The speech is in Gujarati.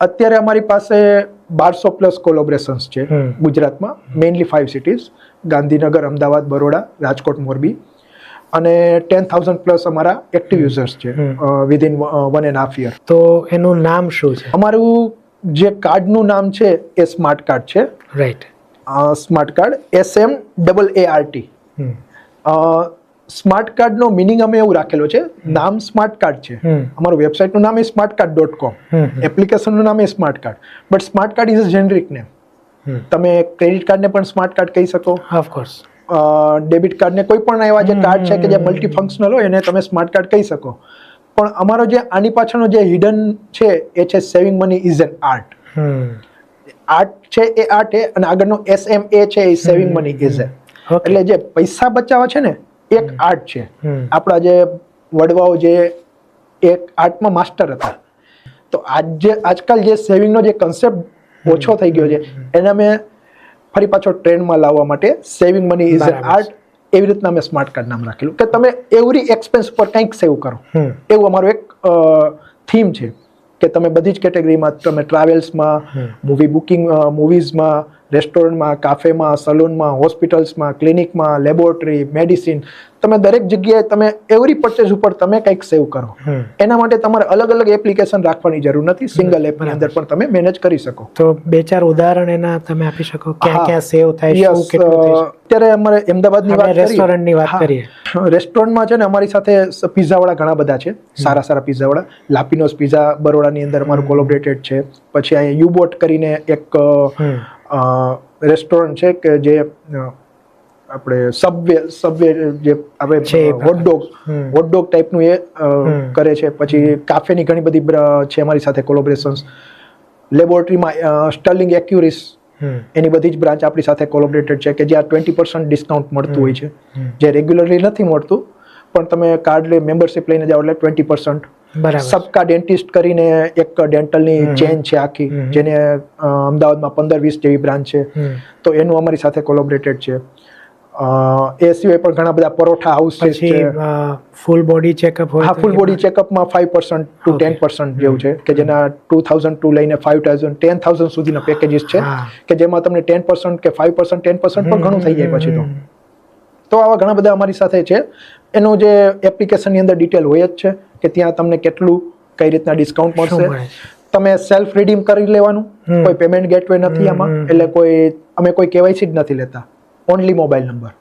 અત્યારે અમારી પાસે 1200 પ્લસ કોલોબરેશન્સ છે ગુજરાતમાં, મેઇનલી 5 સિટીઝ, ગાંધીનગર, અમદાવાદ, બરોડા, રાજકોટ, મોરબી, અને 10,000 પ્લસ અમારા એક્ટિવ યુઝર્સ છે વિધિન 1.5 year. તો એનું નામ શું છે? અમારું જે કાર્ડનું નામ છે એ સ્માર્ટ કાર્ડ છે. Right. Smart card SMAART. Smart કાર્ડનો મિનિંગ અમે એવું રાખેલો છે, નામ સ્માર્ટ કાર્ડ છે, અમારું વેબસાઇટનું નામ એ smartcard.com, એપ્લિકેશનનું નામ એ smart card, but smart card is a generic name. તમે ક્રેડિટ કાર્ડને પણ સ્માર્ટ કાર્ડ કહી શકો, ઓફકોર્સ ડેબિટ કાર્ડને, કોઈ પણ એવા જે કાર્ડ છે કે જે મલ્ટીફંક્શનલ હોય એને તમે સ્માર્ટ કાર્ડ કહી શકો. પણ અમારો જે આની પાછળનો જે હિડન છે એ છે saving money is an art. Art છે એ આર્ટ છે, અને આગળનો SMA છે એ સેવિંગ મની ઇઝ એ, એટલે જે પૈસા બચાવવા છે ને એક આર્ટ છે. આપણા જે વડવાઓ જે એક આર્ટમાં માસ્ટર હતા, તો આજકાલ જે સેવિંગનો જે કન્સેપ્ટ ઓછો થઈ ગયો છે એને અમે ફરી પાછો ટ્રેન્ડમાં લાવવા માટે saving money is an art એવી રીતના અમે સ્માર્ટ કાર્ડ નામ રાખેલું કે તમે એવરી એક્સપેન્સ પર કંઈક સેવ કરો, એવું અમારું એક થીમ છે કે તમે બધી જ કેટેગરીમાં, તમે ટ્રાવેલ્સમાં, મૂવી બુકિંગ, મૂવીઝમાં, રેસ્ટોરન્ટમાં, કાફેમાં, સલૂનમાં, હોસ્પિટલ્સમાં, ક્લિનિકમાં, લેબોરેટરી, મેડિસિન, તમે દરેક જગ્યાએ તમે એવરી પરચેઝ ઉપર તમે કંઈક સેવ કરો. એના માટે તમારે અલગ અલગ એપ્લિકેશન રાખવાની જરૂર નથી, સિંગલ એપની અંદર પણ તમે મેનેજ કરી શકો. તો 2-4 ઉદાહરણ એના તમે આપી શકો, ક્યાં ક્યાં સેવ થાય, શું કેટલું થાય? અત્યારે અમારે અમદાવાદની વાત કરીએ, રેસ્ટોરન્ટની વાત કરીએ. રેસ્ટોરન્ટમાં છે ને અમારી સાથે પિઝાવાળા ઘણા બધા છે, સારા સારા પિઝાવાળા. લાપિનોસ પિઝા બરોડાની અંદર અમારું કોલોબરેટેડ છે. પછી અહીંયા યુબોટ કરીને એક રેસ્ટોરન્ટ છે કે જે આપણે સબવે જે આવે હોટડોગ ટાઈપનું એ કરે છે. પછી કાફેની ઘણી બધી છે અમારી સાથે કોલોબરેશન્સ. લેબોરેટરીમાં સ્ટર્લિંગ એક્યુરિસ, એની બધી જ બ્રાન્ચ આપણી સાથે કોલોબરેટેડ છે કે જ્યાં 20% ડિસ્કાઉન્ટ મળતું હોય છે, જે રેગ્યુલરલી નથી મળતું, પણ તમે કાર્ડ મેમ્બરશિપ લઈને જાઓ એટલે 20%. સબકા ડેન્ટિસ્ટ કરીને એક ડેન્ટલની ચેન છે આખી, જેને અમદાવાદમાં 15-20 જેવી બ્રાન્ચ છે, તો એનું અમારી સાથે કોલોબરેટેડ છે. એ સિવાય પણ ઘણા બધા પરોઠા હાઉસીસ છે. ફૂલ બોડી ચેકઅપ હોય? હા, ફૂલ બોડી ચેકઅપમાં 5% to 10% જેવું છે કે જેના 2,000 to લઈને 5,000 10,000 સુધીના પેકેજીસ છે કે જેમાં તમને 10% કે 5% 10% પણ ઘણું થઈ જાય પછી તો આવા ઘણા બધા અમારી સાથે છે. એનું જે એપ્લિકેશનની અંદર ડિટેલ હોય જ છે કે ત્યાં તમને કેટલું કઈ રીતના ડિસ્કાઉન્ટ મળશે. તમે સેલ્ફ રિડીમ કરી લેવાનું, કોઈ પેમેન્ટ ગેટવે નથી આમાં, એટલે અમે કોઈ KYC જ નથી લેતા, ઓનલી મોબાઈલ નંબર.